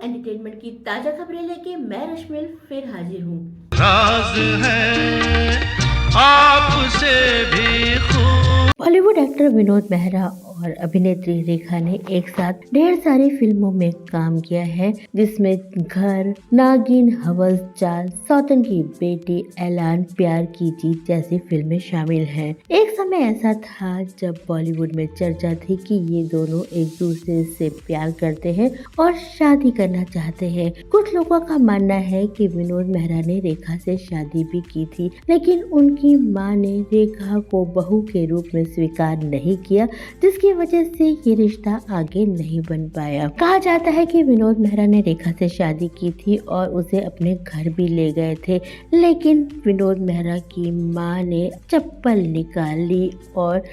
Entertainment की ताजा खबरें लेके मैं रश्मिल फिर हाजिर हूँ। राज है आपसे भी खूब। बॉलीवुड एक्टर विनोद मेहरा और अभिनेत्री रेखा ने एक साथ ढेर सारी फिल्मों में काम किया है, जिसमें घर, नागिन, हवस, चाल, सौतन की बेटी, ऐलान, प्यार की जीत जैसी फिल्में शामिल हैं। एक समय ऐसा था जब बॉलीवुड में चर्चा थी कि ये दोनों एक दूसरे से प्यार करते हैं और शादी करना चाहते हैं। कुछ लोगों का मानना है कि विनोद मेहरा ने रेखा से शादी भी की थी, लेकिन उनकी मां ने रेखा को बहू के रूप में स्वीकार नहीं किया, जिसकी वजह से ये रिश्ता आगे नहीं बन पाया। कहा जाता है कि विनोद मेहरा ने रेखा से शादी की थी और उसे अपने घर भी ले गए थे, लेकिन विनोद मेहरा की मां ने चप्पल निकाल ली और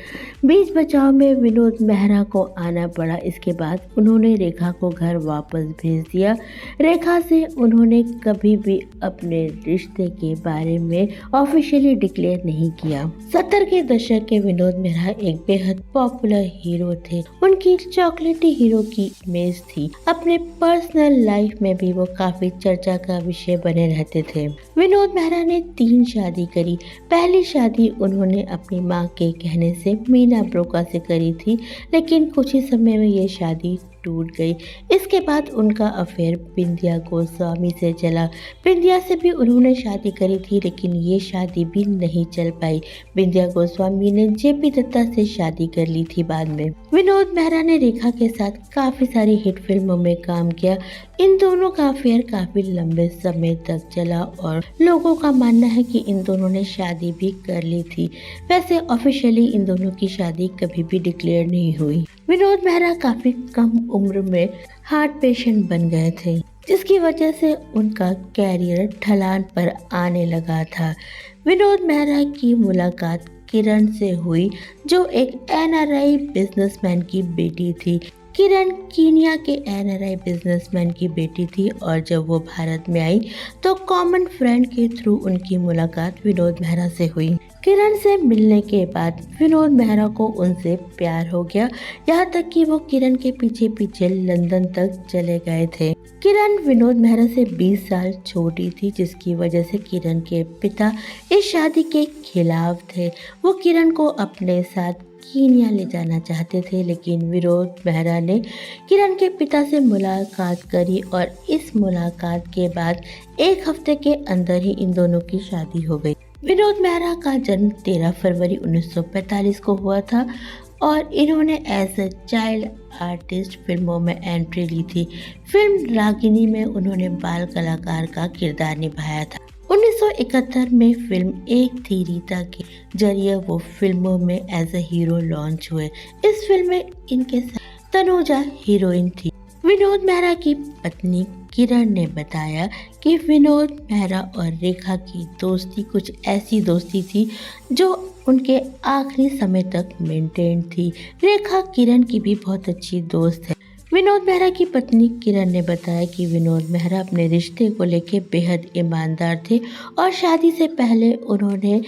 बीच बचाव में विनोद मेहरा को आना पड़ा। इसके बाद उन्होंने रेखा को घर वापस भेज दिया। रेखा से उन्होंने कभी भी अपने रिश्ते के बारे में ऑफिशियली डिक्लेयर नहीं किया। 70 के दशक के विनोद मेहरा एक बेहद पॉपुलर हीरो थे। उनकी चॉकलेटी हीरो की इमेज थी। अपने पर्सनल लाइफ में भी वो काफी चर्चा का विषय बने रहते थे। विनोद मेहरा ने 3 शादी करी। पहली शादी उन्होंने अपनी मां के कहने से मीना ब्रोका से करी थी, लेकिन कुछ ही समय में ये शादी टूट गई। इसके बाद उनका अफेयर बिंदिया गोस्वामी से चला। बिंदिया से भी उन्होंने शादी करी थी, लेकिन ये शादी भी नहीं चल पाई। बिंदिया गोस्वामी ने जेपी दत्ता से शादी कर ली थी बाद में। विनोद मेहरा ने रेखा के साथ काफी सारी हिट फिल्मों में काम किया। इन दोनों का अफेयर काफी लंबे समय तक चला और लोगों का मानना है कि इन दोनों ने शादी भी कर ली थी। वैसे ऑफिशियली इन दोनों की शादी कभी भी डिक्लेयर नहीं हुई। विनोद मेहरा काफी कम उम्र में हार्ट पेशेंट बन गए थे, जिसकी वजह से उनका कैरियर ढलान पर आने लगा था। विनोद मेहरा की मुलाकात किरण से हुई, जो एक एनआरआई बिजनेसमैन की बेटी थी। किरण कीनिया के एनआरआई बिजनेसमैन की बेटी थी और जब वो भारत में आई तो कॉमन फ्रेंड के थ्रू उनकी मुलाकात विनोद मेहरा से हुई। किरण से मिलने के बाद विनोद मेहरा को उनसे प्यार हो गया, यहाँ तक कि वो किरण के पीछे पीछे लंदन तक चले गए थे। किरण विनोद मेहरा से 20 साल छोटी थी, जिसकी वजह से किरण के पिता इस शादी के खिलाफ थे। वो किरण को अपने साथ कीनिया ले जाना चाहते थे, लेकिन विनोद मेहरा ने किरण के पिता से मुलाकात करी और इस मुलाकात के बाद 1 हफ्ते के अंदर ही इन दोनों की शादी हो गई। विनोद मेहरा का जन्म 13 फरवरी 1945 को हुआ था और इन्होंने एज ए चाइल्ड आर्टिस्ट फिल्मों में एंट्री ली थी। फिल्म रागिनी में उन्होंने बाल कलाकार का किरदार निभाया था। 1971 में फिल्म एक थी रीता के जरिए वो फिल्मों में एज ए हीरो लॉन्च हुए। इस फिल्म में इनके साथ तनुजा हीरोइन थी। विनोद मेहरा की पत्नी किरण ने बताया कि विनोद मेहरा और रेखा की दोस्ती कुछ ऐसी दोस्ती थी जो उनके आखिरी समय तक मेंटेन थी। रेखा किरण की भी बहुत अच्छी दोस्त है। विनोद मेहरा की पत्नी किरण ने बताया कि विनोद मेहरा अपने रिश्ते को लेकर बेहद ईमानदार थे और शादी से पहले उन्होंने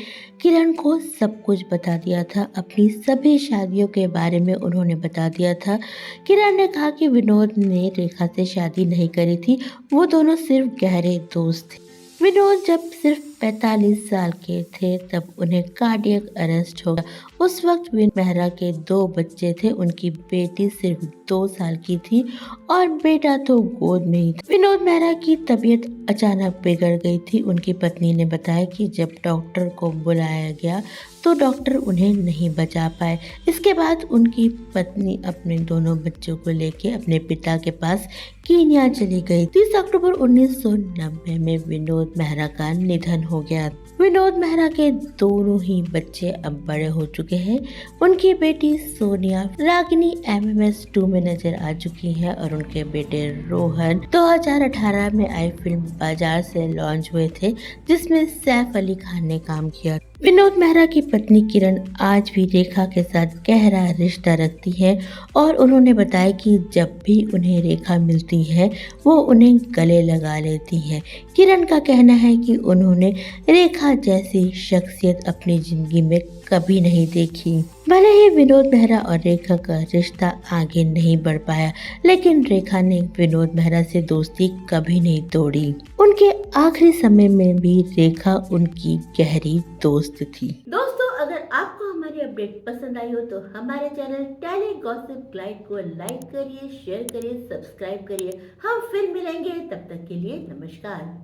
किरण को सब कुछ बता दिया था। अपनी सभी शादियों के बारे में उन्होंने बता दिया था। किरण ने कहा कि विनोद ने रेखा से शादी नहीं करी थी, वो दोनों सिर्फ गहरे दोस्त थे। विनोद जब सिर्फ 45 साल के थे तब उन्हें कार्डियक अरेस्ट हो गया। उस वक्त विनोद मेहरा के 2 बच्चे थे। उनकी बेटी सिर्फ 2 साल की थी और बेटा तो गोद में ही था। विनोद मेहरा की तबीयत अचानक बिगड़ गई थी। उनकी पत्नी ने बताया कि जब डॉक्टर को बुलाया गया तो डॉक्टर उन्हें नहीं बचा पाए। इसके बाद उनकी पत्नी अपने दोनों बच्चों को लेकर अपने पिता के पास कीनिया चली गई। 30 अक्टूबर 1990 में विनोद मेहरा का निधन हो गया। विनोद मेहरा के दोनों ही बच्चे अब बड़े हो चुके हैं। उनकी बेटी सोनिया रागिनी MMS 2 में नजर आ चुकी है और उनके बेटे रोहन 2018 में आई फिल्म बाजार से लॉन्च हुए थे, जिसमें सैफ अली खान ने काम किया। विनोद मेहरा की पत्नी किरण आज भी रेखा के साथ गहरा रिश्ता रखती है और उन्होंने बताया कि जब भी उन्हें रेखा मिलती है वो उन्हें गले लगा लेती है। किरण का कहना है कि उन्होंने रेखा जैसी शख्सियत अपनी जिंदगी में कभी नहीं देखी। भले ही विनोद मेहरा और रेखा का रिश्ता आगे नहीं बढ़ पाया, लेकिन रेखा ने विनोद मेहरा से दोस्ती कभी नहीं तोड़ी। उनके आखिरी समय में भी रेखा उनकी गहरी दोस्त थी। दोस्तों, अगर आपको हमारी अपडेट पसंद आई हो तो हमारे चैनल टेली गॉसिप गाइड को लाइक करिए, शेयर करिए, सब्सक्राइब करिए। हम फिर मिलेंगे, तब तक के लिए नमस्कार।